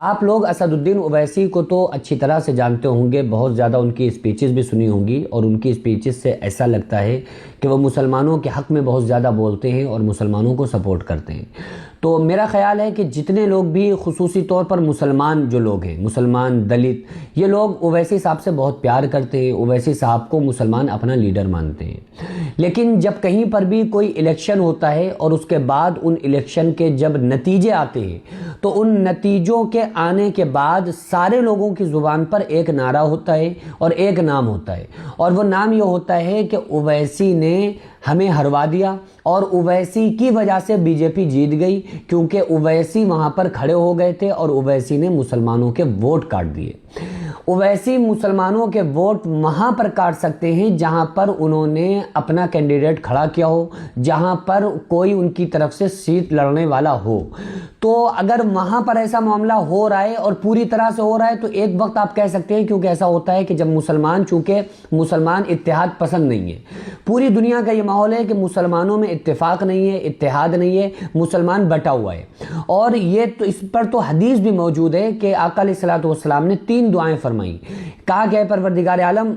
آپ لوگ اسد الدین اویسی کو تو اچھی طرح سے جانتے ہوں گے، بہت زیادہ ان کی اسپیچز بھی سنی ہوں گی، اور ان کی اسپیچز سے ایسا لگتا ہے کہ وہ مسلمانوں کے حق میں بہت زیادہ بولتے ہیں اور مسلمانوں کو سپورٹ کرتے ہیں۔ تو میرا خیال ہے کہ جتنے لوگ بھی خصوصی طور پر مسلمان جو لوگ ہیں، مسلمان دلت، یہ لوگ اویسی صاحب سے بہت پیار کرتے ہیں، اویسی صاحب کو مسلمان اپنا لیڈر مانتے ہیں۔ لیکن جب کہیں پر بھی کوئی الیکشن ہوتا ہے اور اس کے بعد ان الیکشن کے جب نتیجے آتے ہیں تو ان نتیجوں کے آنے کے بعد سارے لوگوں کی زبان پر ایک نعرہ ہوتا ہے اور ایک نام ہوتا ہے، اور وہ نام یہ ہوتا ہے کہ اویسی نے ہمیں ہروا دیا، اور اویسی کی وجہ سے بی جے پی جیت گئی، کیونکہ اویسی وہاں پر کھڑے ہو گئے تھے اور اویسی نے مسلمانوں کے ووٹ کاٹ دیے۔ اویسی مسلمانوں کے ووٹ وہاں پر کاٹ سکتے ہیں جہاں پر انہوں نے اپنا کینڈیڈیٹ کھڑا کیا ہو، جہاں پر کوئی ان کی طرف سے سیٹ لڑنے والا ہو۔ تو اگر وہاں پر ایسا معاملہ ہو رہا ہے اور پوری طرح سے ہو رہا ہے تو ایک وقت آپ کہہ سکتے ہیں، کیونکہ ایسا ہوتا ہے کہ جب چونکہ مسلمان اتحاد پسند نہیں ہے، پوری دنیا کا یہ ماحول ہے کہ مسلمانوں میں اتفاق نہیں ہے، اتحاد نہیں ہے، مسلمان بٹا ہوا ہے۔ اور یہ تو اس پر تو حدیث بھی موجود ہے کہ آقا علیہ الصلوۃ والسلام نے 3 دعائیں فرمائی، کہا کہ اے پروردگار عالم،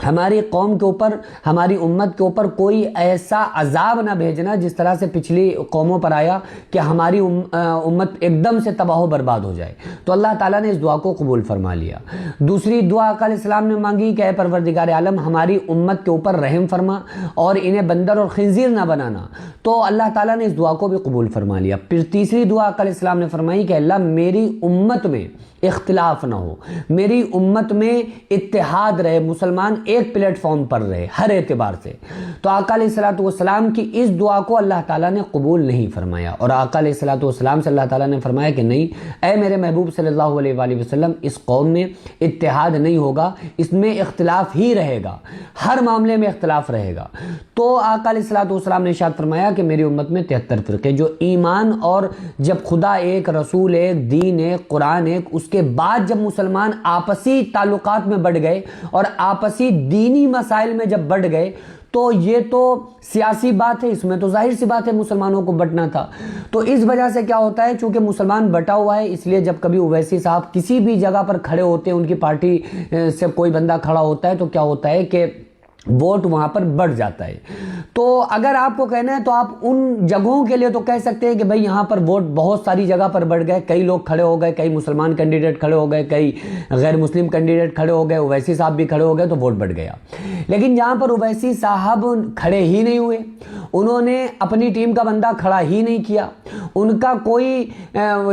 ہماری قوم کے اوپر، ہماری امت کے اوپر کوئی ایسا عذاب نہ بھیجنا جس طرح سے پچھلی قوموں پر آیا کہ ہماری امت ایک دم سے تباہ و برباد ہو جائے۔ تو اللہ تعالیٰ نے اس دعا کو قبول فرما لیا۔ دوسری دعا آقا علیہ السلام نے مانگی کہ اے پروردگار عالم، ہماری امت کے اوپر رحم فرما اور انہیں بندر اور خنزیر نہ بنانا۔ تو اللہ تعالیٰ نے اس دعا کو بھی قبول فرما لیا۔ پھر تیسری دعا آقا علیہ السلام نے فرمائی کہ اللہ، میری امت میں اختلاف نہ ہو، میری امت میں اتحاد رہے، مسلمان ایک پلیٹ فارم پر رہے ہر اعتبار سے۔ تو آقا علیہ الصلوۃ والسلام کی اس دعا کو اللہ تعالیٰ نے قبول نہیں فرمایا، اور آقا علیہ الصلوۃ والسلام سے اللہ تعالیٰ نے فرمایا کہ نہیں، اے میرے محبوب صلی اللہ علیہ وآلہ وسلم، اس قوم میں اتحاد نہیں ہوگا، اس میں اختلاف ہی رہے گا، ہر معاملے میں اختلاف رہے گا۔ تو آقا علیہ الصلوۃ والسلام نے ارشاد فرمایا کہ میری امت میں 73 فرقے، جو ایمان اور جب خدا ایک، رسول ایک، دین ایک، قرآن ایک، اس کے بعد جب مسلمان آپسی تعلقات میں بڑھ گئے اور آپسی دینی مسائل میں جب بڑھ گئے تو یہ تو سیاسی بات ہے، اس میں تو ظاہر سی بات ہے مسلمانوں کو بٹنا تھا۔ تو اس وجہ سے کیا ہوتا ہے، چونکہ مسلمان بٹا ہوا ہے، اس لیے جب کبھی اویسی صاحب کسی بھی جگہ پر کھڑے ہوتے ہیں، ان کی پارٹی سے کوئی بندہ کھڑا ہوتا ہے تو کیا ہوتا ہے کہ ووٹ وہاں پر بڑھ جاتا ہے۔ تو اگر آپ کو کہنا ہے تو آپ ان جگہوں کے لیے تو کہہ سکتے ہیں کہ بھئی یہاں پر ووٹ بہت ساری جگہ پر بڑھ گئے، کئی لوگ کھڑے ہو گئے، کئی مسلمان کینڈیڈیٹ کھڑے ہو گئے، کئی غیر مسلم کینڈیڈیٹ کھڑے ہو گئے، اویسی صاحب بھی کھڑے ہو گئے تو ووٹ بڑھ گیا۔ لیکن جہاں پر اویسی صاحب کھڑے ہی نہیں ہوئے، انہوں نے اپنی ٹیم کا بندہ کھڑا ہی نہیں کیا، ان کا کوئی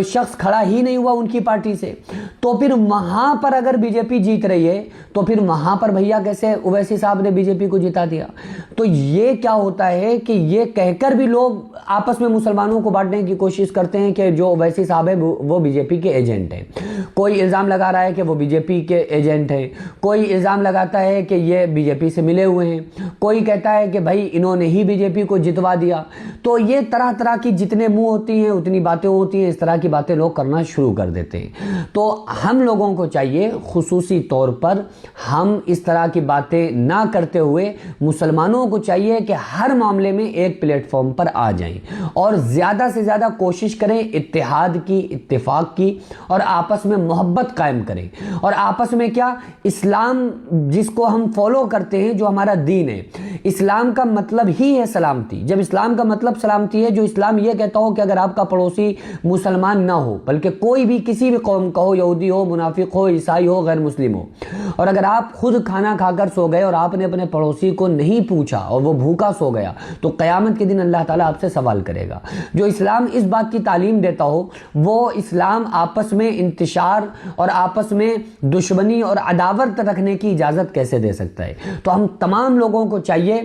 شخص کھڑا ہی نہیں ہوا ان کی پارٹی سے، تو پھر وہاں پر اگر بی جے پی جیت رہی ہے تو پھر وہاں پر بھیا کیسے اویسی صاحب نے بی جے پی کو جتا دیا؟ تو یہ کیا ہوتا ہے کہ یہ کہہ کر بھی لوگ آپس میں مسلمانوں کو بانٹنے کی کوشش کرتے ہیں کہ جو اویسی صاحب ہے وہ بی جے پی کے ایجنٹ ہیں۔ کوئی الزام لگا رہا ہے کہ وہ بی جے پی کے ایجنٹ ہیں، کوئی الزام لگاتا ہے کہ یہ بی جے پی سے ملے ہوئے ہیں، کوئی کہتا ہے کہ بھائی انہوں نے ہی بی جے پی کو جتوا دیا۔ تو یہ طرح طرح کی جتنے منہ ہوتی ہیں اتنی باتیں ہوتی ہیں، اس طرح کی باتیں لوگ کرنا شروع کر دیتے ہیں۔ تو ہم لوگوں کو چاہیے خصوصی طور پر ہم اس طرح کی باتیں نہ کرتے ہوئے مسلمانوں کو چاہیے کہ ہر معاملے میں ایک پلیٹ فارم پر آ جائیں اور زیادہ سے زیادہ کوشش کریں اتحاد کی، اتفاق کی، اور آپس میں محبت قائم کریں۔ اور آپس میں کیا، اسلام جس کو ہم فالو کرتے ہیں، جو ہمارا دین ہے، اسلام کا مطلب ہی ہے سلامتی۔ جب اسلام کا مطلب سلامتی ہے، جو اسلام یہ کہتا ہو کہ اگر آپ کا پڑوسی مسلمان نہ ہو، بلکہ کوئی بھی کسی بھی قوم کا ہو، یہودی ہو، منافق ہو، عیسائی ہو، غیر مسلم ہو، اور اگر آپ خود کھانا کھا کر سو گئے اور آپ نے اپنے پڑوسی کو نہیں پوچھا اور وہ بھوکا سو گیا تو قیامت کے دن اللہ تعالیٰ آپ سے سوال کرے گا۔ جو اسلام اس بات کی تعلیم دیتا ہو، وہ اسلام آپس میں انتشار اور آپس میں دشمنی اور عداوت رکھنے کی اجازت کیسے دے سکتا ہے؟ تو ہم تمام لوگوں کو چاہیے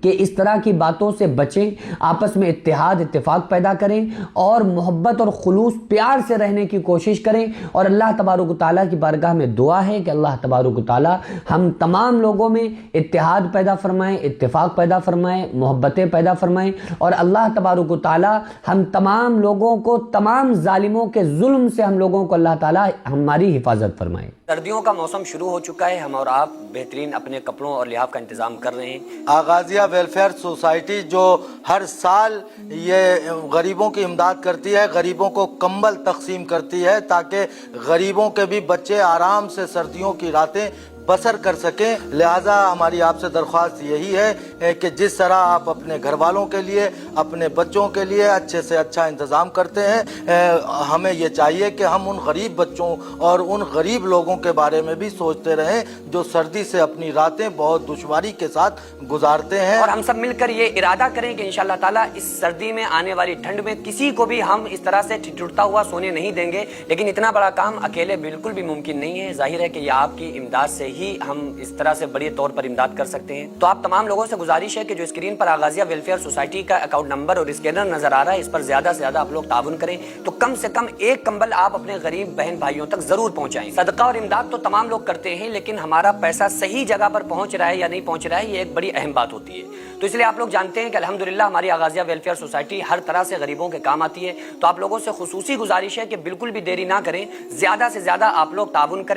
کہ اس طرح کی باتوں سے بچیں، آپس میں اتحاد، اتفاق پیدا کریں اور محبت اور خلوص، پیار سے رہنے کی کوشش کریں۔ اور اللہ تبارک و تعالیٰ کی بارگاہ میں دعا ہے کہ اللہ تبارک و تعالیٰ ہم تمام لوگوں میں اتحاد پیدا فرمائیں، اتفاق پیدا فرمائیں، محبتیں پیدا فرمائیں، اور اللہ تبارک و تعالیٰ ہم تمام لوگوں کو، تمام ظالموں کے ظلم سے ہم لوگوں کو اللہ تعالیٰ ہماری حفاظت فرمائے۔ سردیوں کا موسم شروع ہو چکا ہے، ہم اور آپ بہترین اپنے کپڑوں اور لحاف کا انتظام کر رہے ہیں۔ آغازی غازیہ ویلفیئر سوسائٹی جو ہر سال یہ غریبوں کی امداد کرتی ہے، غریبوں کو کمبل تقسیم کرتی ہے تاکہ غریبوں کے بھی بچے آرام سے سردیوں کی راتیں بسر کر سکیں، لہٰذا ہماری آپ سے درخواست یہی ہے کہ جس طرح آپ اپنے گھر والوں کے لیے، اپنے بچوں کے لیے اچھے سے اچھا انتظام کرتے ہیں، ہمیں یہ چاہیے کہ ہم ان غریب بچوں اور ان غریب لوگوں کے بارے میں بھی سوچتے رہیں جو سردی سے اپنی راتیں بہت دشواری کے ساتھ گزارتے ہیں، اور ہم سب مل کر یہ ارادہ کریں کہ انشاءاللہ تعالیٰ اس سردی میں آنے والی ٹھنڈ میں کسی کو بھی ہم اس طرح سے ٹھٹرتا ہوا سونے نہیں دیں گے۔ لیکن اتنا بڑا کام اکیلے بالکل بھی ممکن نہیں ہے، ظاہر ہے کہ یہ آپ کی امداد سے ہی ہم اس طرح سے بڑے طور پر امداد کر سکتے ہیں۔ تو آپ تمام لوگوں سے گزارش ہے کہ جو اسکرین پر غازیہ ویلفیئر سوسائٹی کا اکاؤنٹ نمبر اور اسکینر نظر آ رہا ہے، اس پر زیادہ سے زیادہ آپ لوگ تعاون کریں، تو کم سے کم ایک کمبل آپ اپنے غریب بہن بھائیوں تک ضرور پہنچائیں۔ صدقہ اور امداد تو تمام لوگ کرتے ہیں، لیکن ہمارا پیسہ صحیح جگہ پر پہنچ رہا ہے یا نہیں پہنچ رہا ہے، یہ ایک بڑی اہم بات ہوتی ہے۔ تو اس لیے آپ لوگ جانتے ہیں کہ الحمدللہ ہماری غازیہ ویلفیئر سوسائٹی ہر طرح سے غریبوں کے کام آتی ہے۔ تو آپ لوگوں سے خصوصی گزارش ہے کہ بالکل بھی دیری نہ کریں، زیادہ سے زیادہ آپ لوگ تعاون کریں۔